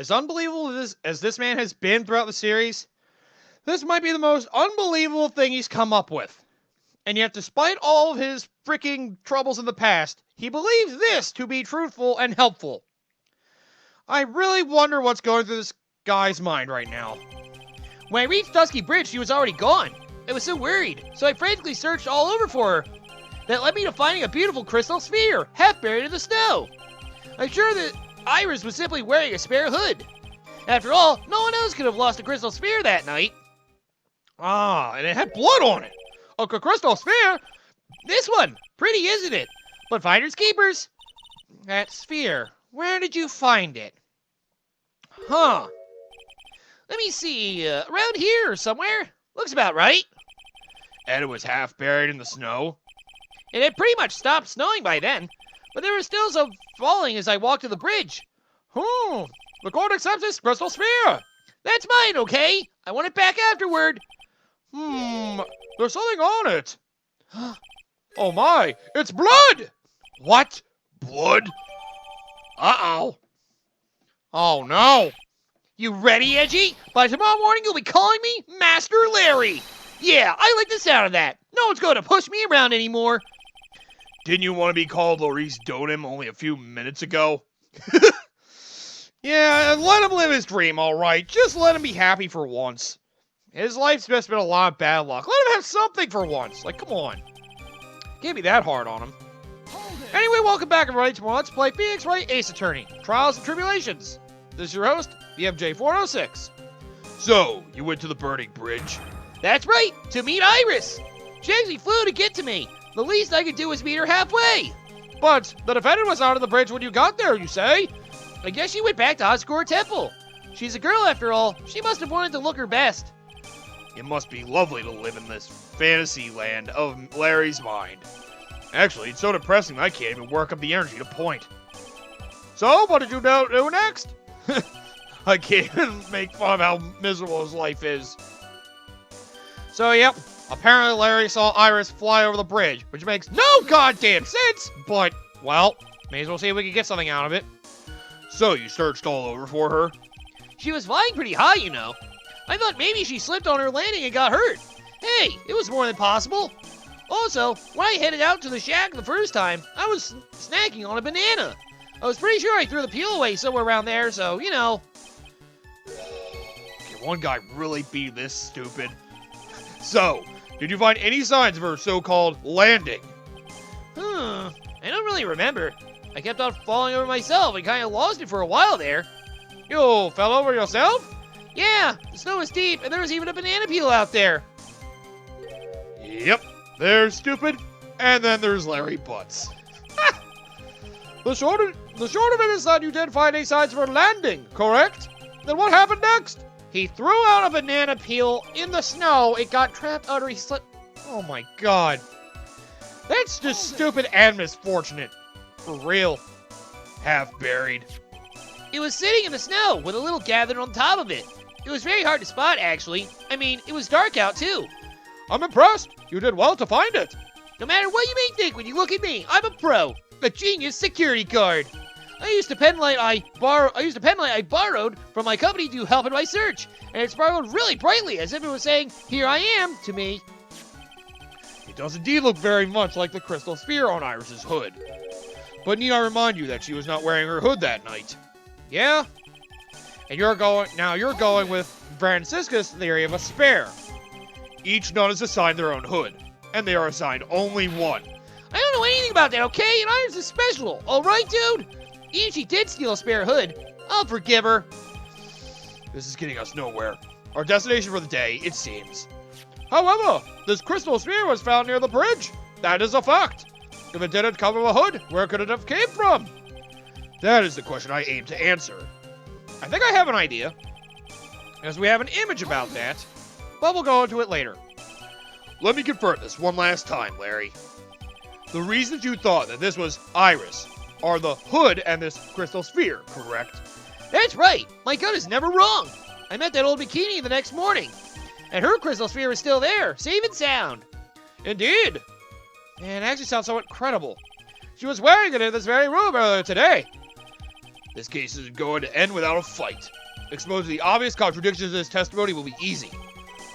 as unbelievable as this man has been throughout the series, this might be the most unbelievable thing he's come up with. And yet, despite all of his freaking troubles in the past, he believes this to be truthful and helpful. I really wonder what's going through this guy's mind right now. When I reached Dusky Bridge, she was already gone. I was so worried, so I frantically searched all over for her. That led me to finding a beautiful crystal sphere, half buried in the snow. I'm sure that Iris was simply wearing a spare hood. After all, no one else could have lost a crystal sphere that night. Ah, and it had blood on it. A crystal sphere? This one! Pretty, isn't it? But finders keepers. That sphere. Where did you find it? Huh. Let me see, around here somewhere. Looks about right. And it was half buried in the snow? It had pretty much stopped snowing by then, but there was still some falling as I walked to the bridge. The court accepts this crystal sphere. That's mine, okay? I want it back afterward. There's something on it. Oh my, it's blood! What? Blood? Uh-oh. Oh no. You ready, Edgy? By tomorrow morning you'll be calling me Master Larry. Yeah, I like the sound of that. No one's going to push me around anymore. Didn't you want to be called Maurice Donim only a few minutes ago? Yeah, let him live his dream, alright. Just let him be happy for once. His life's just been a lot of bad luck. Let him have something for once. Like, come on. Can't be that hard on him. Anyway, welcome back, everybody, to Let's Play Phoenix Wright Ace Attorney, Trials and Tribulations. This is your host, BMJ406. So, you went to the burning bridge? That's right, to meet Iris. She actually flew to get to me. The least I could do was meet her halfway. But the defendant was out of the bridge when you got there, you say? I guess she went back to Oscor Temple. She's a girl after all. She must have wanted to look her best. It must be lovely to live in this fantasy land of Larry's mind. Actually, it's so depressing I can't even work up the energy to point. So, what did you do next? I can't even make fun of how miserable his life is. So, yep, apparently Larry saw Iris fly over the bridge, which makes no goddamn sense, but, well, may as well see if we can get something out of it. So, you searched all over for her? She was flying pretty high, you know. I thought maybe she slipped on her landing and got hurt. Hey, it was more than possible. Also, when I headed out to the shack the first time, I was snacking on a banana. I was pretty sure I threw the peel away somewhere around there, so, you know. Can one guy really be this stupid? So, did you find any signs of her so-called landing? I don't really remember. I kept on falling over myself and kind of lost it for a while there. You fell over yourself? Yeah, the snow was deep, and there was even a banana peel out there. Yep, there's stupid, and then there's Larry Butts. The short of it is that you did find any signs of her landing, correct? Then what happened next? He threw out a banana peel in the snow. It got trapped under he slipped. Oh my god. That's just stupid and misfortunate. For real. Half buried. It was sitting in the snow with a little gathered on top of it. It was very hard to spot, actually. I mean, it was dark out, too. I'm impressed. You did well to find it. No matter what you may think when you look at me, I'm a pro. A genius security guard. I used a penlight I borrowed from my company to help in my search, and it sparkled really brightly as if it was saying, "Here I am," to me. It does indeed look very much like the crystal sphere on Iris's hood. But need I remind you that she was not wearing her hood that night? Yeah? And you're going with Francisca's theory of a spare. Each nun is assigned their own hood, and they are assigned only one. I don't know anything about that, okay? And Iris is special, alright, dude? Even if she did steal a spare hood, I'll forgive her. This is getting us nowhere. Our destination for the day, it seems. However, this crystal sphere was found near the bridge. That is a fact. If it didn't come from a hood, where could it have came from? That is the question I aim to answer. I think I have an idea, as we have an image about that, but we'll go into it later. Let me confirm this one last time, Larry. The reasons you thought that this was Iris are the hood and this crystal sphere, correct? That's right. My gut is never wrong. I met that old bikini the next morning, and her crystal sphere is still there, safe and sound. Indeed. And it actually sounds somewhat credible. She was wearing it in this very room earlier today. This case isn't going to end without a fight. Exposing the obvious contradictions in his testimony will be easy,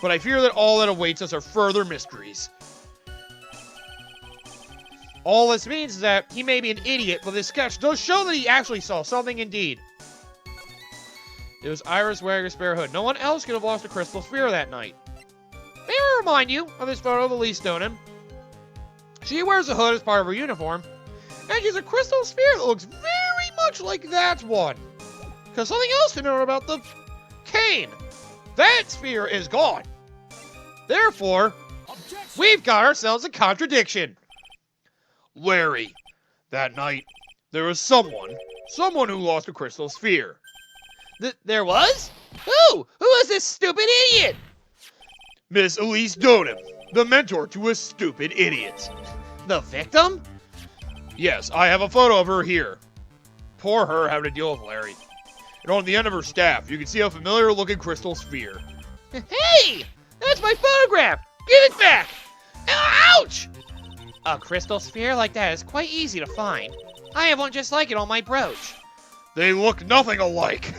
but I fear that all that awaits us are further mysteries. All this means is that he may be an idiot, but this sketch does show that he actually saw something indeed. It was Iris wearing a spare hood. No one else could have lost a crystal sphere that night. May I remind you of this photo of Elise Donen? She wears a hood as part of her uniform, and she's a crystal sphere that looks very much like that one. Because something else to note about the cane. That sphere is gone. Therefore, we've got ourselves a contradiction. Larry, that night, there was someone who lost a crystal sphere. There was? Who? Who was this stupid idiot? Miss Elise Donen, the mentor to a stupid idiot. The victim? Yes, I have a photo of her here. Poor her having to deal with Larry. And on the end of her staff, you can see a familiar-looking crystal sphere. Hey! That's my photograph! Give it back! Ouch! A crystal sphere like that is quite easy to find. I have one just like it on my brooch. They look nothing alike.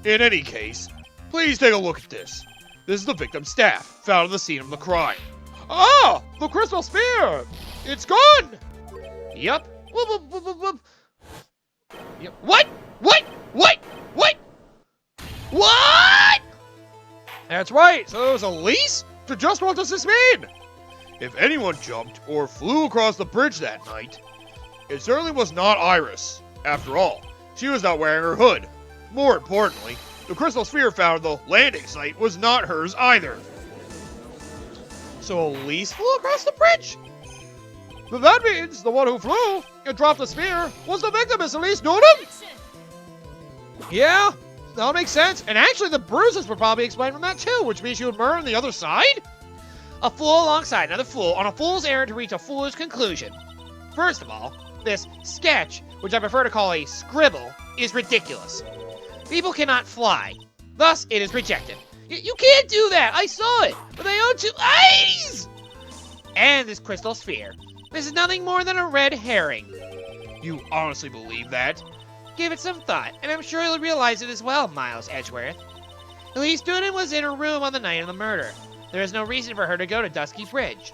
In any case, please take a look at this. This is the victim's staff, found at the scene of the crime. Ah! The crystal sphere! It's gone! Yup. Whoop, whoop, whoop, whoop. Yep. What? What? What? That's right, so it was Elise? So just what does this mean? If anyone jumped or flew across the bridge that night, it certainly was not Iris. After all, she was not wearing her hood. More importantly, the crystal sphere found at the landing site was not hers either. So Elise flew across the bridge? But that means the one who flew and dropped the sphere was the victim, Miss Elise Donen? Yeah, that'll make sense. And actually, the bruises would probably explain from that too, which means she would murder on the other side? A fool alongside another fool on a fool's errand to reach a foolish conclusion. First of all, this sketch, which I prefer to call a scribble, is ridiculous. People cannot fly. Thus, it is rejected. You can't do that! I saw it! But they own 2 eyes! And this crystal sphere. This is nothing more than a red herring. You honestly believe that? Give it some thought, and I'm sure you'll realize it as well, Miles Edgeworth. Elise Donen was in her room on the night of the murder. There is no reason for her to go to Dusky Bridge.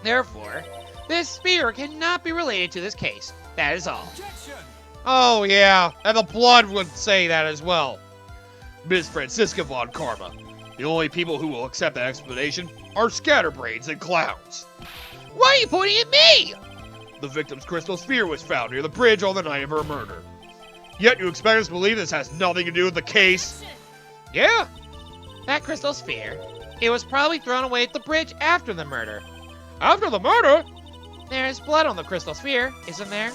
Therefore, this sphere cannot be related to this case. That is all. Oh yeah, and the blood would say that as well. Miss Francisca von Karma. The only people who will accept that explanation are scatterbrains and clowns. Why are you pointing at me? The victim's crystal sphere was found near the bridge on the night of her murder. Yet you expect us to believe this has nothing to do with the case? Yeah. That crystal sphere, it was probably thrown away at the bridge after the murder. After the murder? There's blood on the crystal sphere, isn't there?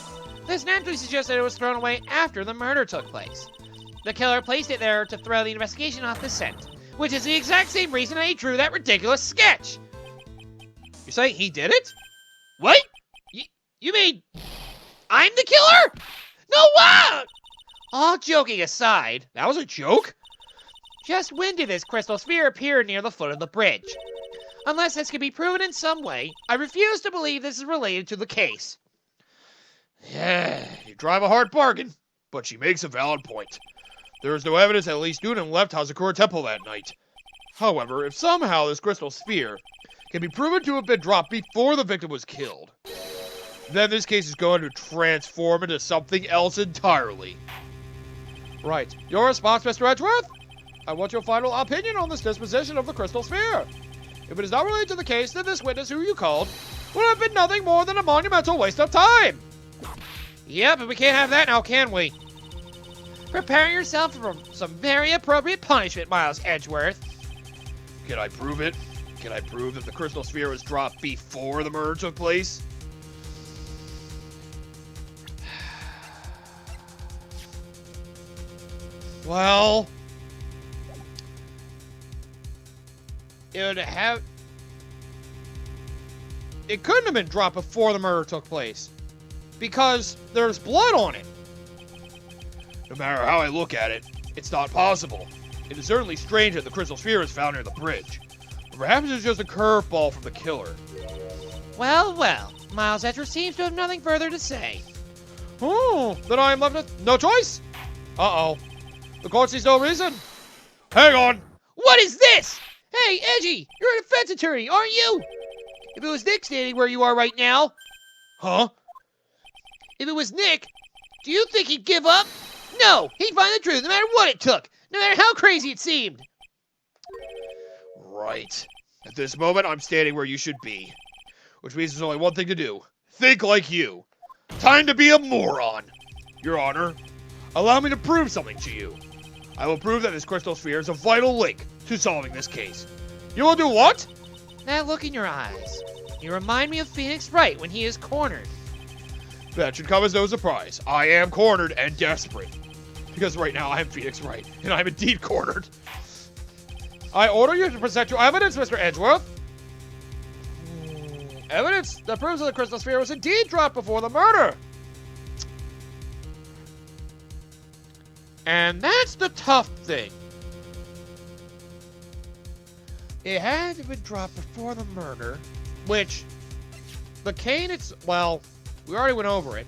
This naturally suggests that it was thrown away after the murder took place. The killer placed it there to throw the investigation off the scent, which is the exact same reason he drew that ridiculous sketch. You say he did it? What? You mean I'm the killer? No, what? All joking aside, That was a joke? just when did this crystal sphere appear near the foot of the bridge? Unless this can be proven in some way, I refuse to believe this is related to the case. Yeah, you drive a hard bargain, but she makes a valid point. There is no evidence that Elise Donen left Hazakura Temple that night. However, if somehow this crystal sphere can be proven to have been dropped before the victim was killed, then this case is going to transform into something else entirely. Right. Your response, Mr. Edgeworth? I want your final opinion on this disposition of the crystal sphere. If it is not related to the case, then this witness who you called would have been nothing more than a monumental waste of time. Yeah, but we can't have that now, can we? Prepare yourself for some very appropriate punishment, Miles Edgeworth. Can I prove it? Can I prove that the crystal sphere was dropped before the murder took place? Well, it couldn't have been dropped before the murder took place, because there's blood on it. No matter how I look at it, it's not possible. It is certainly strange that the crystal sphere was found near the bridge. Or perhaps it's just a curveball from the killer. Well, Miles Edgeworth seems to have nothing further to say. Oh, then I am left with no choice Uh-oh. The court sees no reason. Hang on. What is this? Hey, Edgy, you're a defense attorney, aren't you? If it was Nick standing where you are right now, Huh? if it was Nick, do you think he'd give up? No, he'd find the truth no matter what it took, no matter how crazy it seemed. Right. At this moment, I'm standing where you should be. Which means there's only one thing to do. Think like you. Time to be a moron. Your Honor, allow me to prove something to you. I will prove that this crystal sphere is a vital link to solving this case. You will do what? That look in your eyes. You remind me of Phoenix Wright when he is cornered. That should come as no surprise. I am cornered and desperate. Because right now I am Phoenix Wright, and I am indeed cornered. I order you to present your evidence, Mr. Edgeworth. Evidence that proves that the crystal sphere was indeed dropped before the murder. And that's the tough thing. It had to have been dropped before the murder. Which, the cane, well, we already went over it.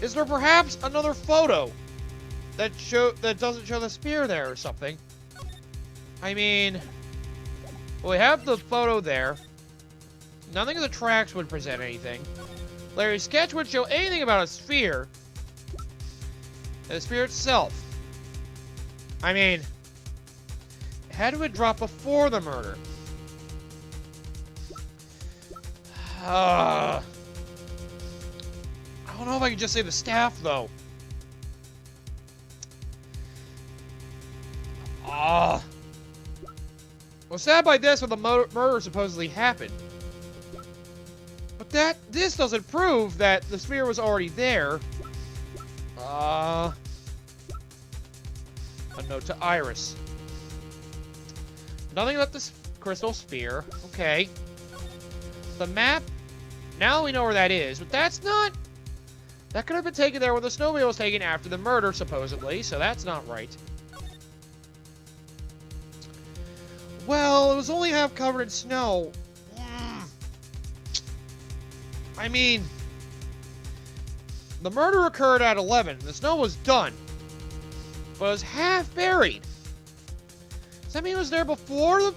Is there perhaps another photo that doesn't show the spear there or something? I mean, we have the photo there. Nothing in the tracks would present anything. Larry's sketch would show anything about a sphere. And the sphere itself. I mean, it had to have dropped before the murder. I don't know if I can just say the staff, though. What's sad by this when the murder supposedly happened? But this doesn't prove that the sphere was already there. A note to Iris. Nothing but this crystal sphere. Okay. The map. Now we know where that is, but that's not... That could have been taken there when the snowmobile was taken after the murder, supposedly, so that's not right. Well, it was only half covered in snow. I mean, the murder occurred at 11. The snow was done, but it was half buried. Does that mean it was there before the...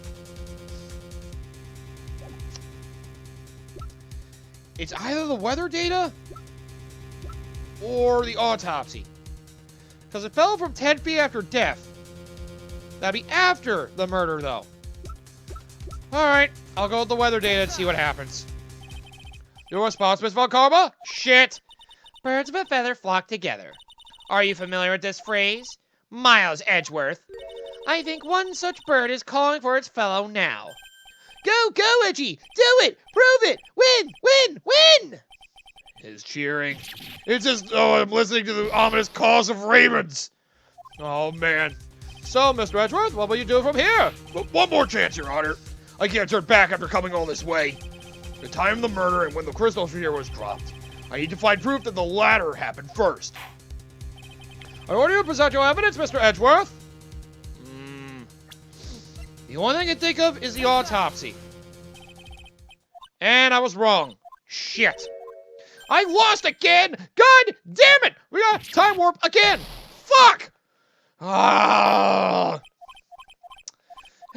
It's either the weather data or the autopsy. Because it fell from 10 feet after death. That'd be after the murder, though. Alright, I'll go with the weather data and see what happens. Your response, Miss Von Karma? Shit! Birds of a feather flock together. Are you familiar with this phrase? Miles Edgeworth. I think one such bird is calling for its fellow now. Go, Edgy! Do it! Prove it! Win! His cheering. It's as though I'm listening to the ominous calls of ravens. Oh, man. So, Mr. Edgeworth, what will you do from here? But one more chance, Your Honor. I can't turn back after coming all this way. The time of the murder and when the crystal sphere was dropped. I need to find proof that the latter happened first. I order you to present your evidence, Mr. Edgeworth. The only thing I can think of is the autopsy. And I was wrong. Shit. I lost again! God damn it! We got time warp again! Fuck! And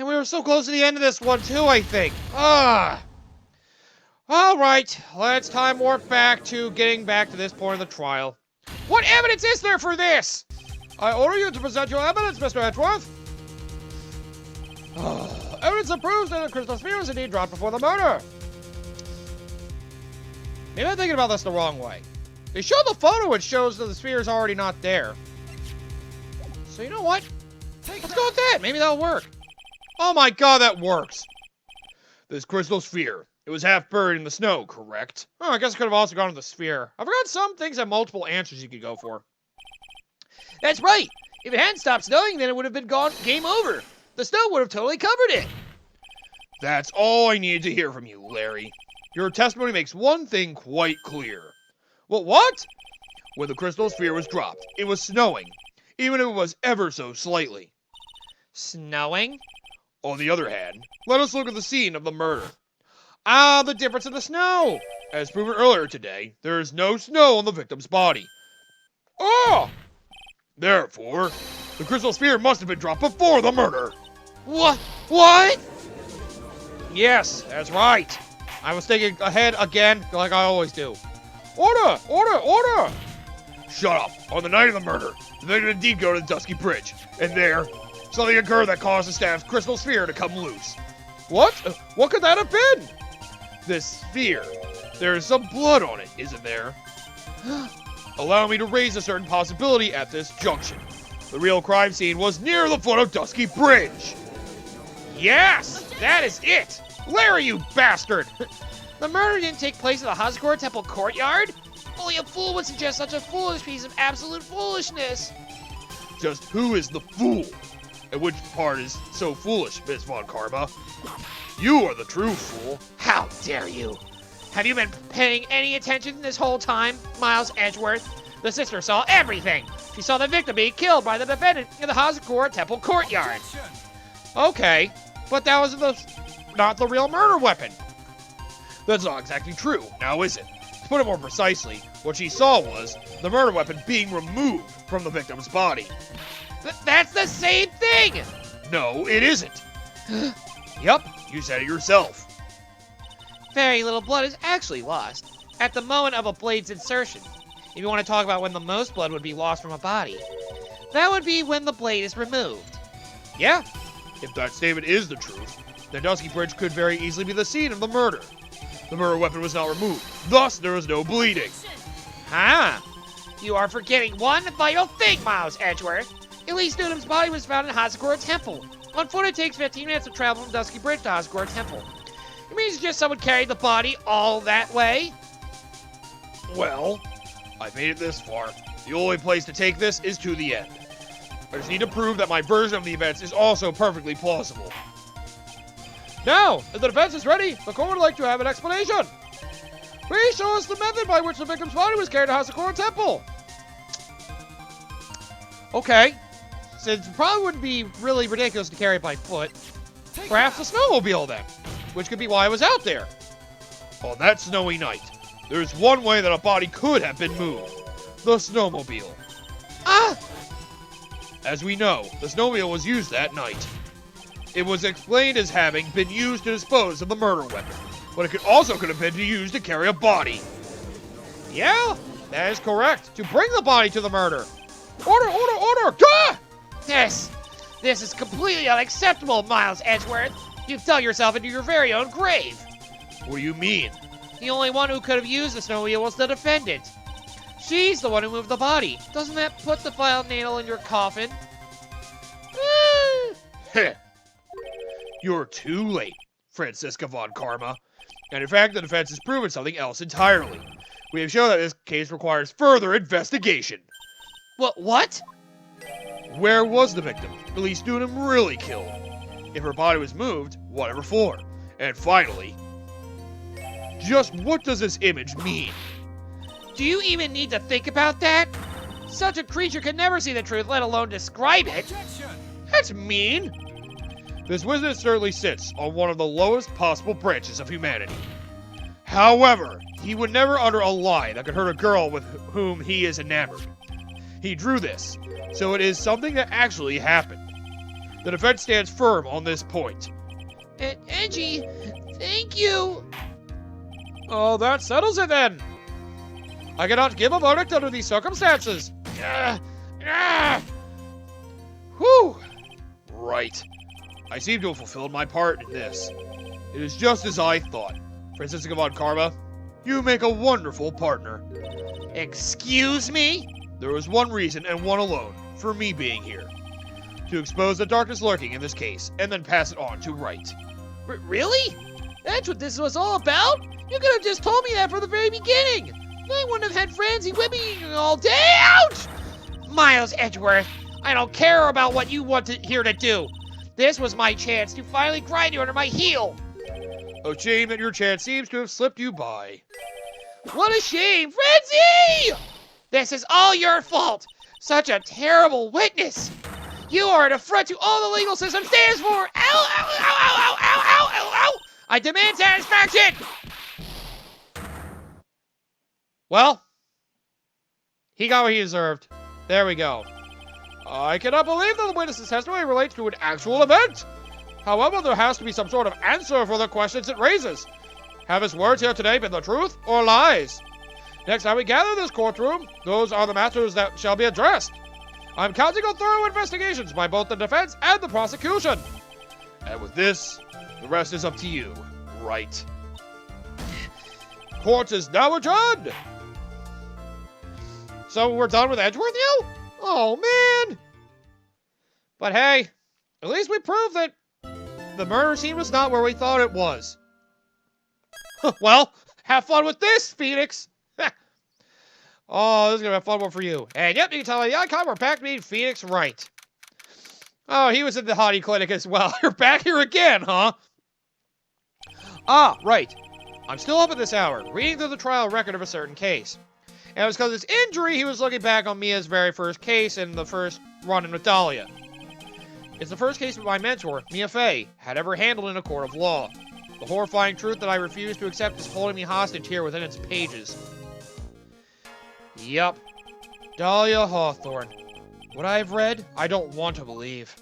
we were so close to the end of this one, too, I think. Alright, let's time warp back to getting back to this point of the trial. What evidence is there for this? I order you to present your evidence, Mr. Edgeworth. Evidence that proves that the crystal sphere was indeed dropped before the murder. Maybe I'm thinking about this the wrong way. They show the photo which shows that the sphere is already not there. So you know what? Let's go with that. Maybe that'll work. Oh my god, that works. This crystal sphere. It was half buried in the snow, correct? Oh, I guess I could have also gone with the sphere. I forgot some things have multiple answers you could go for. That's right. If it hadn't stopped snowing, then it would have been gone. Game over. The snow would have totally covered it. That's all I needed to hear from you, Larry. Your testimony makes one thing quite clear. Well, what? When the crystal sphere was dropped, it was snowing, even if it was ever so slightly. Snowing? On the other hand, let us look at the scene of the murder. Ah, the difference in the snow! As proven earlier today, there is no snow on the victim's body. Oh! Therefore, the crystal sphere must have been dropped before the murder. What? What? Yes, that's right. I was thinking ahead again, like I always do. Order! Order! Order! Shut up. On the night of the murder, the victim did indeed go to the Dusky Bridge, and there, something occurred that caused the staff's crystal sphere to come loose. What? What could that have been? This sphere, there is some blood on it, isn't there? Allow me to raise a certain possibility at this junction. The real crime scene was near the foot of Dusky Bridge. Yes! That is it! Larry, you bastard! The murder didn't take place in the Hazakura Temple courtyard? Only a fool would suggest such a foolish piece of absolute foolishness. Just who is the fool? And which part is so foolish, Miss Von Karma? You are the true fool. How dare you? Have you been paying any attention this whole time, Miles Edgeworth? The sister saw everything. She saw the victim being killed by the defendant in the Hazakura Temple courtyard. Okay, but that was not the real murder weapon. That's not exactly true, now is it? To put it more precisely, what she saw was the murder weapon being removed from the victim's body. That's the same thing! No, it isn't. Yup, you said it yourself. Very little blood is actually lost at the moment of a blade's insertion. If you want to talk about when the most blood would be lost from a body, that would be when the blade is removed. Yeah, If that statement is the truth, then Dusky Bridge could very easily be the scene of the murder. The murder weapon was not removed, thus there was no bleeding. Huh? You are forgetting one vital thing, Miles Edgeworth. Elise Newton's body was found in Hazakura Temple. On foot, it takes 15 minutes to travel from Dusky Bridge to Hazakura Temple. It means just someone carried the body all that way? Well, I've made it this far. The only place to take this is to the end. I just need to prove that my version of the events is also perfectly plausible. now, if the defense is ready, the court would like to have an explanation. Please show us the method by which the victim's body was carried to Hazakura Temple. Okay, since it probably wouldn't be really ridiculous to carry it by foot, perhaps a snowmobile then, which could be why it was out there. On that snowy night, there's one way that a body could have been moved. The snowmobile. Ah! As we know, the snowmobile was used that night. It was explained as having been used to dispose of the murder weapon, but it could have been used to carry a body. Yeah, that is correct. To bring the body to the murder. Order, order, order! Gah! This is completely unacceptable, Miles Edgeworth. You've dug yourself into your very own grave. What do you mean? The only one who could have used the snowmobile was the defendant. She's the one who moved the body. Doesn't that put the file nail in your coffin? Heh. You're too late, Franziska Von Karma. And in fact, the defense has proven something else entirely. We have shown that this case requires further investigation. What? Where was the victim, Elise Dunham, really killed? If her body was moved, whatever for? And finally, just what does this image mean? Do you even need to think about that? Such a creature can never see the truth, let alone describe it. That's mean. This witness certainly sits on one of the lowest possible branches of humanity. However, he would never utter a lie that could hurt a girl with whom he is enamored. He drew this, so it is something that actually happened. The defense stands firm on this point. Angie, thank you. Oh, that settles it then. I cannot give a verdict under these circumstances. Whew. Right. I seem to have fulfilled my part in this. It is just as I thought. Franziska Von Karma, you make a wonderful partner. Excuse me? There was one reason, and one alone, for me being here. To expose the darkness lurking in this case, and then pass it on to Wright. Really? That's what this was all about? You could have just told me that from the very beginning. I wouldn't have had Francie whipping all day. Ouch! Miles Edgeworth, I don't care about what you want here to do. This was my chance to finally grind you under my heel. A shame that your chance seems to have slipped you by. What a shame, Francie! This is all your fault. Such a terrible witness. You are an affront to all the legal system stands for. Ow, ow, ow, ow, ow, ow, ow, ow, ow. I demand satisfaction! Well, he got what he deserved. There we go. I cannot believe that the witness's testimony relates to an actual event. However, there has to be some sort of answer for the questions it raises. Have his words here today been the truth or lies? Next time we gather in this courtroom, those are the matters that shall be addressed. I'm counting on thorough investigations by both the defense and the prosecution. And with this, the rest is up to you, Wright. Court is now adjourned. So we're done with Edgeworth now? Oh, man. But hey, at least we proved that the murder scene was not where we thought it was. Well, have fun with this, Phoenix. Oh, this is going to be a fun one for you. And yep, you can tell the icon we're back to being Phoenix Wright. Oh, he was in the hottie clinic as well. You're back here again, huh? Ah, right. I'm still up at this hour, reading through the trial record of a certain case. And it was because of his injury he was looking back on Mia's very first case in the first run-in with Dahlia. It's the first case my mentor, Mia Fey, had ever handled in a court of law. The horrifying truth that I refuse to accept is holding me hostage here within its pages. Yup. Dahlia Hawthorne. What I have read, I don't want to believe.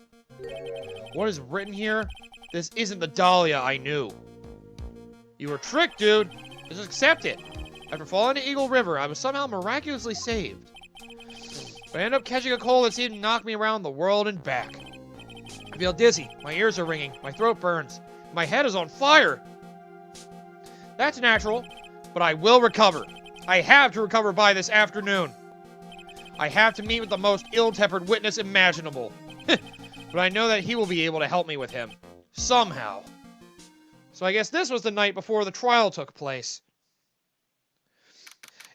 What is written here? This isn't the Dahlia I knew. You were tricked, dude. Just accept it. After falling into Eagle River, I was somehow miraculously saved. But I ended up catching a cold that seemed to knock me around the world and back. I feel dizzy, my ears are ringing, my throat burns, my head is on fire. That's natural, but I will recover. I have to recover by this afternoon. I have to meet with the most ill-tempered witness imaginable. But I know that he will be able to help me with him. Somehow. So I guess this was the night before the trial took place.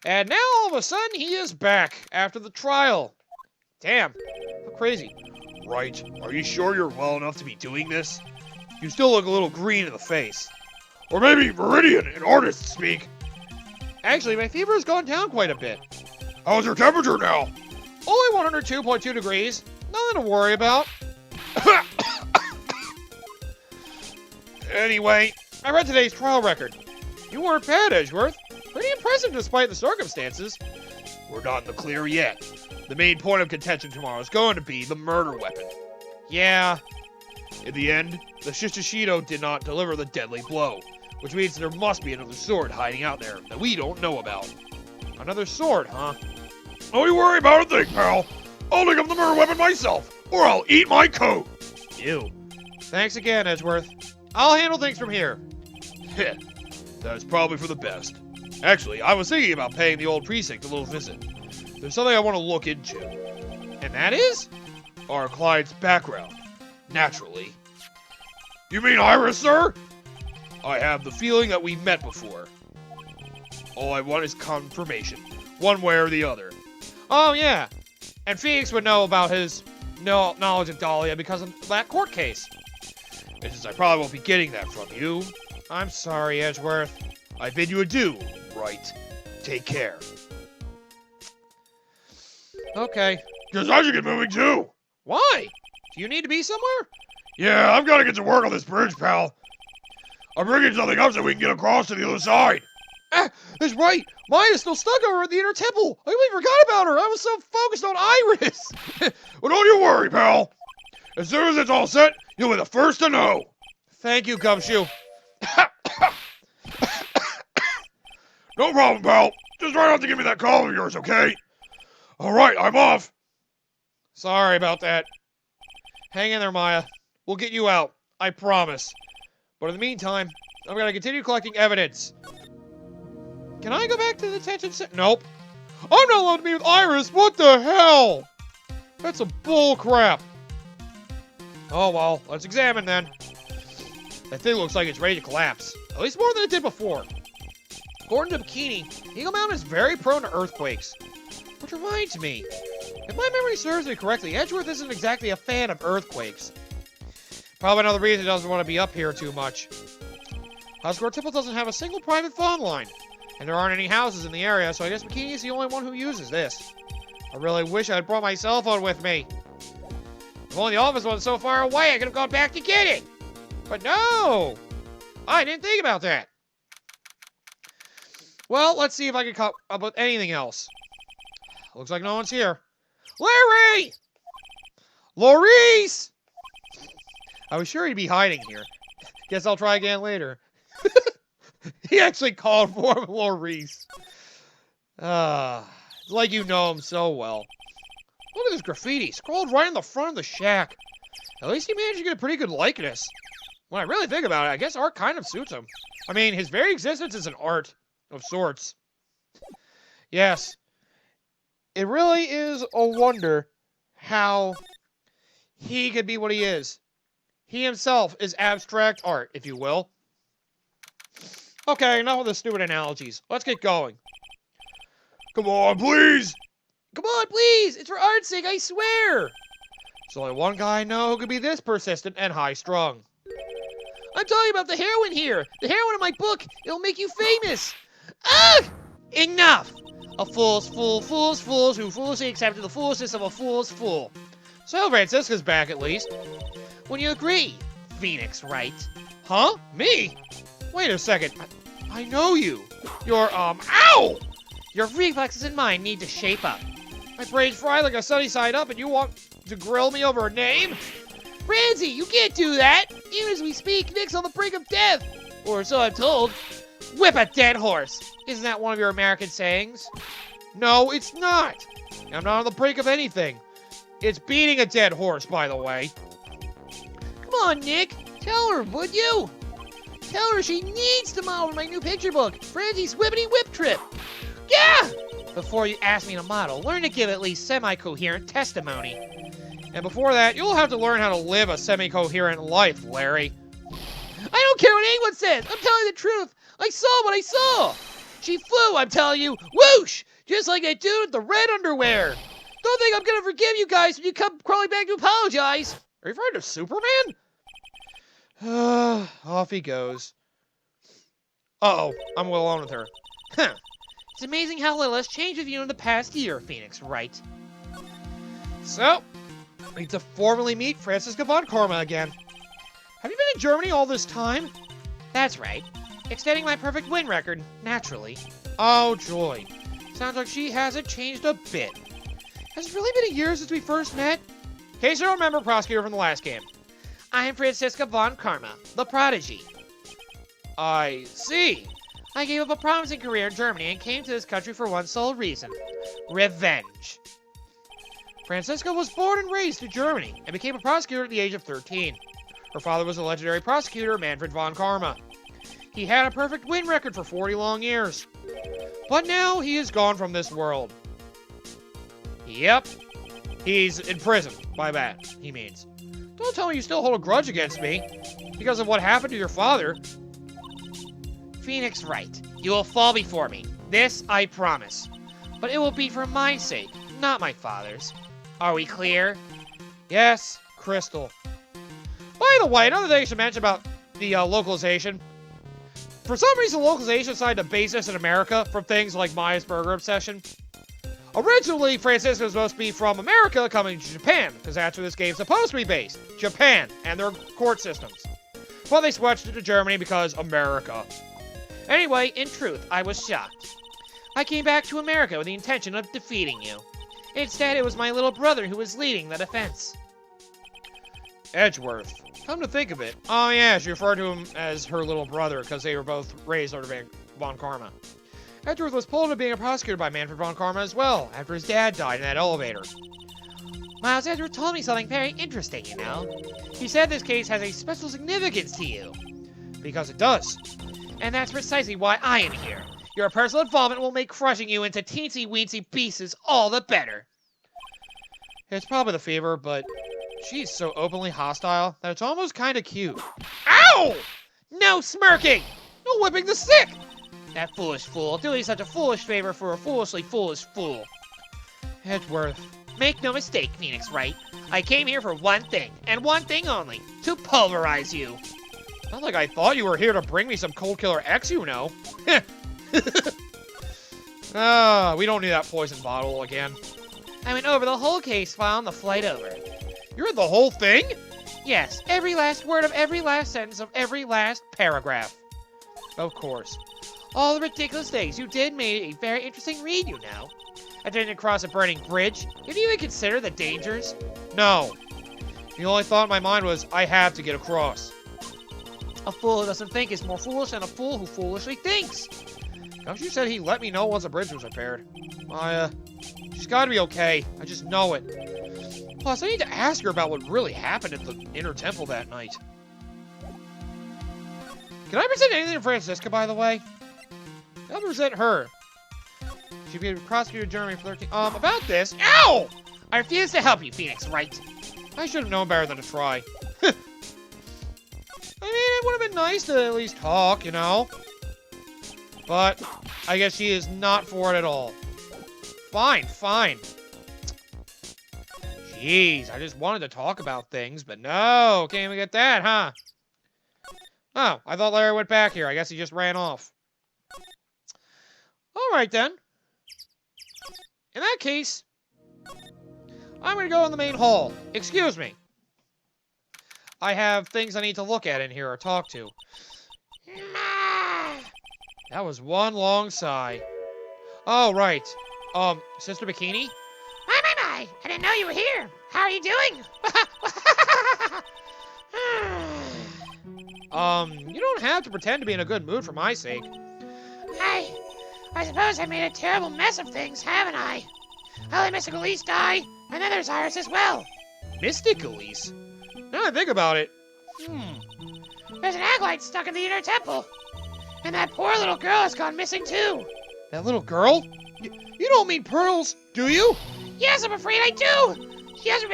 And now all of a sudden he is back after the trial. Damn, how crazy. Wright, are you sure you're well enough to be doing this? You still look a little green in the face. Or maybe Meridian in artist speak. Actually, my fever has gone down quite a bit. How's your temperature now? Only 102.2 degrees. Nothing to worry about. Anyway, I read today's trial record. You weren't bad, Edgeworth. Pretty impressive despite the circumstances. we're not in the clear yet. The main point of contention tomorrow is going to be the murder weapon. Yeah. In the end, the Shishishito did not deliver the deadly blow, which means there must be another sword hiding out there that we don't know about. Another sword, huh? Don't you worry about a thing, pal. I'll dig up the murder weapon myself, or I'll eat my coat. Ew. Thanks again, Edgeworth. I'll handle things from here. That's probably for the best. Actually, I was thinking about paying the old precinct a little visit. There's something I want to look into. And that is? Our client's background. Naturally. You mean Iris, sir? I have the feeling that we met before. All I want is confirmation, one way or the other. Oh, yeah. And Phoenix would know about his knowledge of Dahlia because of that court case. And since I probably won't be getting that from you, I'm sorry, Edgeworth. I bid you adieu, Wright. Take care. Okay. Guess I should get moving too. Why? Do you need to be somewhere? Yeah, I've got to get to work on this bridge, pal. I'm rigging something up so we can get across to the other side. That's right. Maya's still stuck over at the inner temple. I completely forgot about her. I was so focused on Iris. Well, don't you worry, pal. As soon as it's all set, you'll be the first to know. Thank you, Gumshoe. No problem, pal. Just try not to give me that call of yours, okay? All right, I'm off. Sorry about that. Hang in there, Maya. We'll get you out. I promise. But in the meantime, I'm going to continue collecting evidence. Can I go back to the detention center? Nope. I'm not allowed to be with Iris. What the hell? That's some bull crap. Oh, well, let's examine then. That thing looks like it's ready to collapse. At least more than it did before. According to Bikini, Eagle Mountain is very prone to earthquakes. Which reminds me, if my memory serves me correctly, Edgeworth isn't exactly a fan of earthquakes. Probably another reason he doesn't want to be up here too much. Housecore Temple doesn't have a single private phone line. And there aren't any houses in the area, so I guess Bikini is the only one who uses this. I really wish I had brought my cell phone with me. If only the office wasn't so far away, I could have gone back to get it. But no! I didn't think about that. Well, let's see if I can come up with anything else. Looks like no one's here. Larry! Maurice! I was sure he'd be hiding here. Guess I'll try again later. He actually called for him, Maurice. It's like you know him so well. Look at this graffiti, scrolled right in the front of the shack. At least he managed to get a pretty good likeness. When I really think about it, I guess art kind of suits him. I mean, his very existence is an art of sorts. Yes. It really is a wonder how he could be what he is. He himself is abstract art, if you will. Okay, enough of the stupid analogies. Let's get going. Come on, please! Come on, please! It's for art's sake, I swear! There's only one guy I know who could be this persistent and high-strung. I'm talking about the heroine here! The heroine of my book! It'll make you famous! Ugh! Enough! A fool's fool, fool's fools who foolishly accepted the foolishness of a fool's fool. So Francisca's back at least. When you agree, Phoenix, Wright? Huh? Me? Wait a second. I know you. You're, ow! Your reflexes and mine need to shape up. My brain's fried like a sunny side up and you want to grill me over a name? Ramsey, you can't do that! Even as we speak, Nick's on the brink of death! Or so I'm told. Whip a dead horse! Isn't that one of your American sayings? No, it's not. I'm not on the brink of anything. It's beating a dead horse, by the way. Come on, Nick! Tell her, would you? Tell her she needs to model my new picture book, Francie's Whippity Whip Trip! Yeah! Before you ask me to model, learn to give at least semi-coherent testimony. And before that, you'll have to learn how to live a semi-coherent life, Larry. I don't care what anyone says! I'm telling the truth! I saw what I saw! She flew, I'm telling you! Whoosh! Just like that dude with the red underwear! Don't think I'm gonna forgive you guys when you come crawling back to apologize! Are you afraid of Superman? Off he goes. Uh-oh, I'm alone with her. Huh. It's amazing how little has changed with you in the past year, Phoenix, Wright? So, I need to formally meet Franziska von Karma again. Have you been in Germany all this time? That's right. Extending my perfect win record, naturally. Oh, joy. Sounds like she hasn't changed a bit. Has it really been a year since we first met? In case you don't remember, prosecutor from the last game. I am Franziska von Karma, the prodigy. I see. I gave up a promising career in Germany and came to this country for one sole reason. Revenge. Franziska was born and raised in Germany and became a prosecutor at the age of 13. Her father was a legendary prosecutor, Manfred von Karma. He had a perfect win record for 40 long years. But now he is gone from this world. Yep. He's in prison. By that, he means. Don't tell me you still hold a grudge against me because of what happened to your father. Phoenix, Wright. You will fall before me. This I promise. But it will be for my sake, not my father's. Are we clear? Yes, Crystal. By the way, another thing I should mention about the localization. For some reason, localization decided to base this in America from things like Maya's Burger Obsession. Originally, Francisco was supposed to be from America coming to Japan, because that's where this game's supposed to be based. Japan, and their court systems. But they switched it to Germany because America. Anyway, in truth, I was shocked. I came back to America with the intention of defeating you. Instead, it was my little brother who was leading the defense. Edgeworth. Come to think of it. Oh yeah, she referred to him as her little brother because they were both raised under von Karma. Edgeworth was pulled into being a prosecutor by Manfred von Karma as well, after his dad died in that elevator. Miles Edgeworth told me something very interesting, you know. He said this case has a special significance to you. Because it does. And that's precisely why I am here. Your personal involvement will make crushing you into teensy-weensy pieces all the better. It's probably the fever, but she's so openly hostile that it's almost kind of cute. Ow! No smirking! No whipping the sick! That foolish fool, doing such a foolish favor for a foolishly foolish fool. Edgeworth. Make no mistake, Phoenix Wright. I came here for one thing, and one thing only. To pulverize you. Not like I thought you were here to bring me some Cold Killer X, you know. We don't need that poison bottle again. I went over the whole case file on the flight over. You read the whole thing? Yes, every last word of every last sentence of every last paragraph. Of course. All the ridiculous things you did made a very interesting read, you know. Attempting to cross a burning bridge. Did you even consider the dangers? No. The only thought in my mind was, I have to get across. A fool who doesn't think is more foolish than a fool who foolishly thinks. Don't you said he'd let me know once the bridge was repaired? She's gotta be okay. I just know it. Plus, I need to ask her about what really happened at the Inner Temple that night. Can I present anything to Francisca, by the way? I'll present her. She'd be prosecuted Jeremy for 13. About this. Ow! I refuse to help you, Phoenix Wright. I should have known better than to try. I mean, it would have been nice to at least talk, you know? But I guess she is not for it at all. Fine, fine. Jeez, I just wanted to talk about things, but no, can't even get that, huh? Oh, I thought Larry went back here. I guess he just ran off. All right, then. In that case, I'm going to go in the main hall. Excuse me. I have things I need to look at in here or talk to. That was one long sigh. Oh, right. Sister Bikini? My. I didn't know you were here. How are you doing? You don't have to pretend to be in a good mood for my sake. I suppose I made a terrible mess of things, haven't I? I let Mystic Elise die, and then there's Iris as well. Mystic Elise? Now I think about it. There's an acolyte stuck in the Inner Temple. And that poor little girl has gone missing too. That little girl? You don't mean Pearls, do you? Yes, I'm afraid I do. She hasn't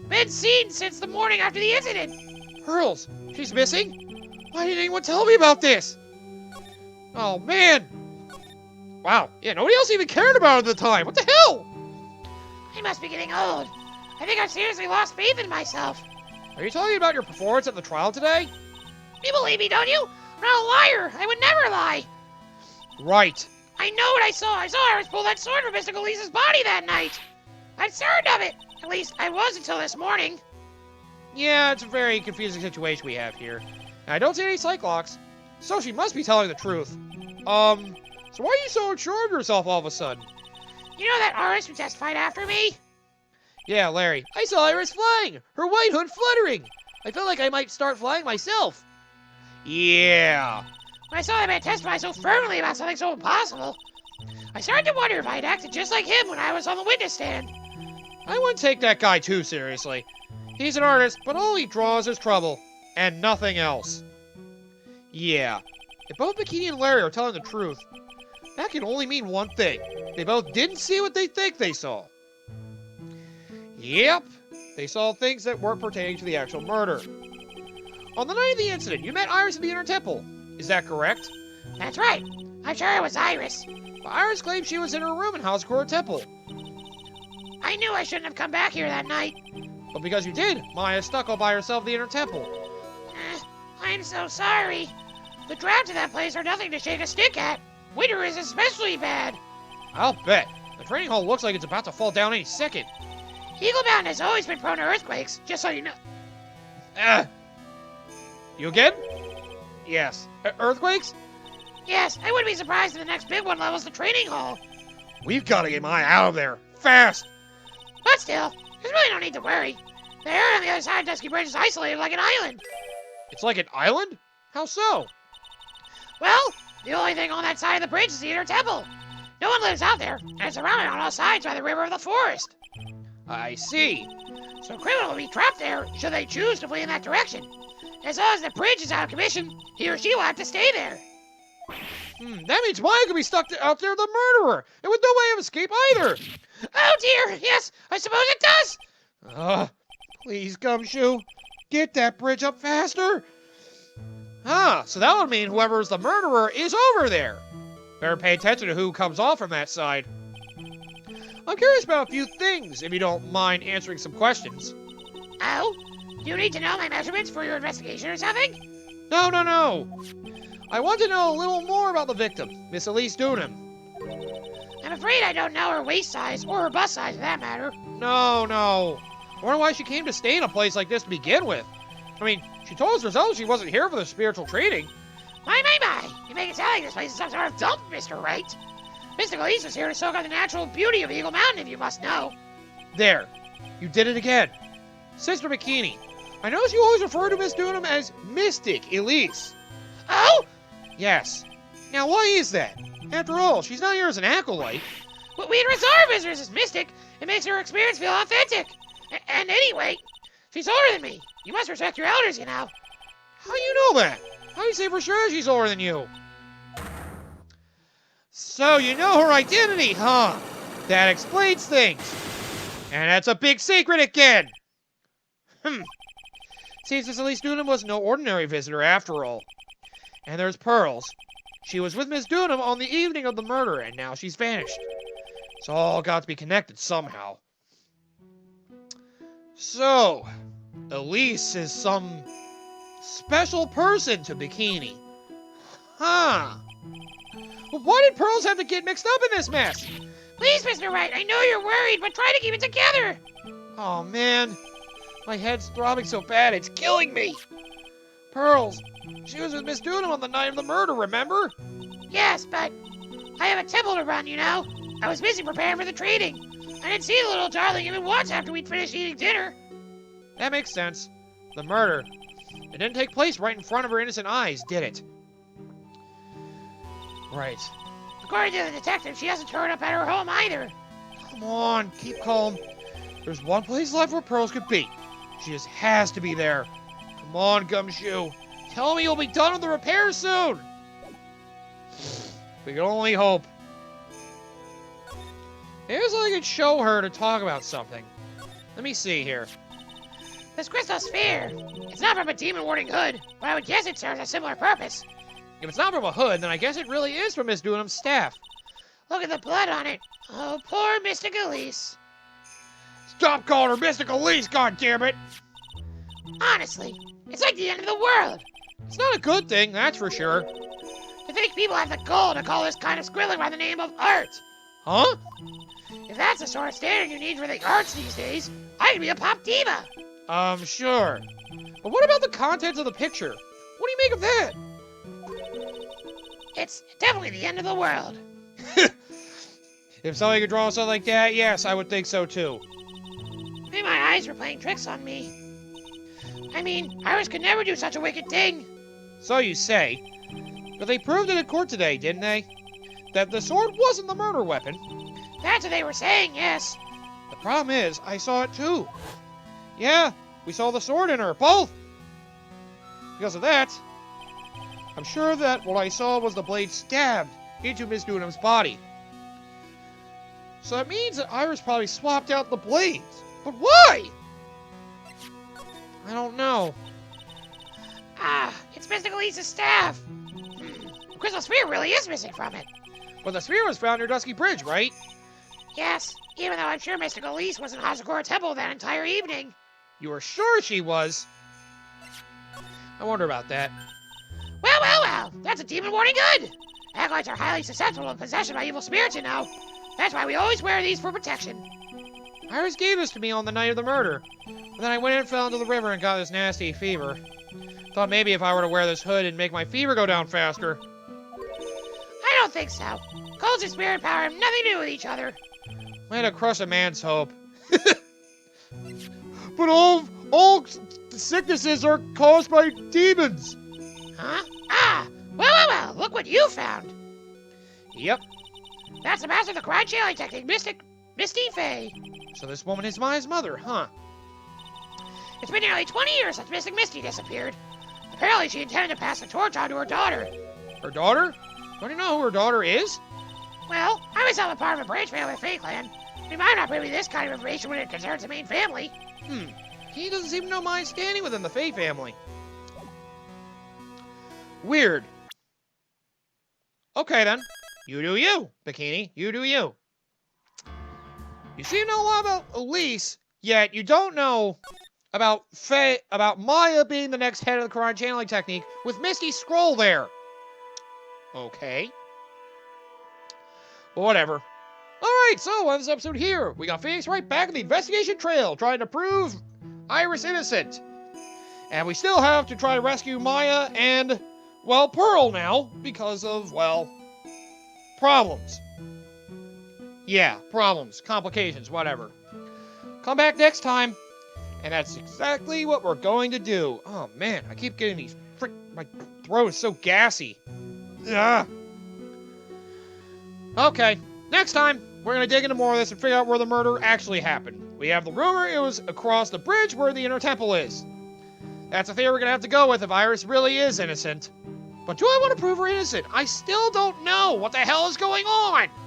been seen since the morning after the incident. Pearls, she's missing? Why didn't anyone tell me about this? Oh, man. Wow, yeah, nobody else even cared about it at the time. What the hell? I must be getting old. I think I've seriously lost faith in myself. Are you talking about your performance at the trial today? You believe me, don't you? I'm not a liar. I would never lie. Right. I know what I saw. I saw Iris pull that sword from Mystic Elise's body that night. I'm certain of it. At least I was until this morning. Yeah, it's a very confusing situation we have here. I don't see any Cyclops, so she must be telling the truth. So why are you so unsure of yourself all of a sudden? You know that Iris who testified after me? Yeah, Larry. I saw Iris flying, her white hood fluttering. I felt like I might start flying myself. Yeah. When I saw that man testify so firmly about something so impossible, I started to wonder if I'd acted just like him when I was on the witness stand. I wouldn't take that guy too seriously. He's an artist, but all he draws is trouble, and nothing else. Yeah. If both Bikini and Larry are telling the truth, that can only mean one thing. They both didn't see what they think they saw. Yep. They saw things that weren't pertaining to the actual murder. On the night of the incident, you met Iris in the Inner Temple. Is that correct? That's right. I'm sure it was Iris. But Iris claimed she was in her room in Hazakura Temple. I knew I shouldn't have come back here that night. But because you did, Maya stuck all by herself in the Inner Temple. I'm so sorry. The drafts in that place are nothing to shake a stick at. Winter is especially bad. I'll bet. The training hall looks like it's about to fall down any second. Eagle Mountain has always been prone to earthquakes, just so you know. You again? Yes. Earthquakes? Yes, I wouldn't be surprised if the next big one levels the training hall. We've got to get Maya out of there. Fast! But still, there's really no need to worry. The area on the other side of Dusky Bridge is isolated like an island. It's like an island? How so? Well, the only thing on that side of the bridge is the Inner Temple. No one lives out there, and it's surrounded on all sides by the river of the forest. I see. So criminal will be trapped there should they choose to flee in that direction. As long as the bridge is out of commission, he or she will have to stay there. That means Maya could be stuck out there the murderer, and with no way of escape either. Oh dear, yes, I suppose it does. Please, Gumshoe, get that bridge up faster. So that would mean whoever's the murderer is over there. Better pay attention to who comes off from that side. I'm curious about a few things, if you don't mind answering some questions. Oh? Do you need to know my measurements for your investigation or something? No. I want to know a little more about the victim, Miss Elise Dunham. I'm afraid I don't know her waist size, or her bust size for that matter. No. I wonder why she came to stay in a place like this to begin with. I mean, she told us herself she wasn't here for the spiritual training. My. You make it sound like this place is some sort of dump, Mr. Wright. Mr. Elise is here to soak up the natural beauty of Eagle Mountain, if you must know. There. You did it again. Sister Bikini, I notice you always refer to Miss Dunham as Mystic Elise. Oh? Yes. Now, why is that? After all, she's not here as an acolyte. But we reserve our visitors as mystic. It makes her experience feel authentic. And anyway, she's older than me. You must respect your elders, you know. How do you know that? How do you say for sure she's older than you? So you know her identity, huh? That explains things. And that's a big secret again. Seems as Elise Dunham was no ordinary visitor after all. And there's Pearls. She was with Miss Dunham on the evening of the murder, and now she's vanished. It's all got to be connected somehow. So, Elise is some special person to Bikini. Huh. But why did Pearls have to get mixed up in this mess? Please, Mr. Wright, I know you're worried, but try to keep it together. Oh, man. My head's throbbing so bad, it's killing me. Pearls, she was with Miss Dunham on the night of the murder, remember? Yes, but I have a temple to run, you know. I was busy preparing for the training. I didn't see the little darling even once after we'd finished eating dinner. That makes sense. The murder. It didn't take place right in front of her innocent eyes, did it? Right. According to the detective, she hasn't turned up at her home either. Come on, keep calm. There's one place left where Pearls could be. She just has to be there. Come on, Gumshoe. Tell me you'll be done with the repairs soon. We can only hope. Here's how I could show her to talk about something. Let me see here. This crystal sphere. It's not from a demon warding hood, but I would guess it serves a similar purpose. If it's not from a hood, then I guess it really is from Miss Dunham's staff. Look at the blood on it. Oh, poor Mystic Elise. Stop calling her Mystic Elise, goddammit! Honestly, it's like the end of the world. It's not a good thing, that's for sure. To think people have the gall to call this kind of squilling by the name of art. Huh? If that's the sort of standard you need for the arts these days, I could be a pop diva. Sure. But what about the contents of the picture? What do you make of that? It's definitely the end of the world. If somebody could draw something like that, yes, I would think so too. Maybe my eyes were playing tricks on me. I mean, Iris could never do such a wicked thing. So you say. But they proved it in court today, didn't they? That the sword wasn't the murder weapon. That's what they were saying, yes. The problem is, I saw it too. Yeah, we saw the sword in her, both. Because of that, I'm sure that what I saw was the blade stabbed into Miss Dunham's body. So that means that Iris probably swapped out the blades. But why? I don't know. Ah, it's Mystic Elise's staff. The crystal sphere really is missing from it. But the spear was found near Dusky Bridge, right? Yes, even though I'm sure Mystic Elise was in Hazakura Temple that entire evening. You were sure she was? I wonder about that. Well, that's a demon warning good. Acolytes are highly susceptible to possession by evil spirits, you know. That's why we always wear these for protection. Iris gave this to me on the night of the murder. But then I went and fell into the river and got this nasty fever. Thought maybe if I were to wear this hood it'd make my fever go down faster. I don't think so. Colds and spirit power have nothing to do with each other. Way to crush a man's hope. But all sicknesses are caused by demons. Huh? Ah, well, look what you found. Yep. That's the master of the crime channeling technique, Misty Faye. So this woman is Maya's mother, huh? It's been nearly 20 years since Mystic Misty disappeared. Apparently she intended to pass the torch on to her daughter. Her daughter? Don't you know who her daughter is? Well, I myself am part of a branch family of Fae Clan. We might not privy this kind of information when it concerns the main family. He doesn't even know Maya's standing within the Fae family. Weird. Okay then. You do you, Bikini. You do you. You seem to know a lot about Elise, yet you don't know about Maya being the next head of the Quran channeling technique with Misty's scroll there. Okay. Well, whatever. Alright, so on this episode here, we got Phoenix Wright back on the investigation trail, trying to prove Iris innocent. And we still have to try to rescue Maya and well, Pearl now because of, well, problems. Yeah, problems, complications, whatever. Come back next time. And that's exactly what we're going to do. Oh man, I keep getting these my throat is so gassy. Yeah. Okay, next time, we're gonna dig into more of this and figure out where the murder actually happened. We have the rumor it was across the bridge where the inner temple is. That's a theory we're gonna have to go with if Iris really is innocent. But do I want to prove her innocent? I still don't know what the hell is going on.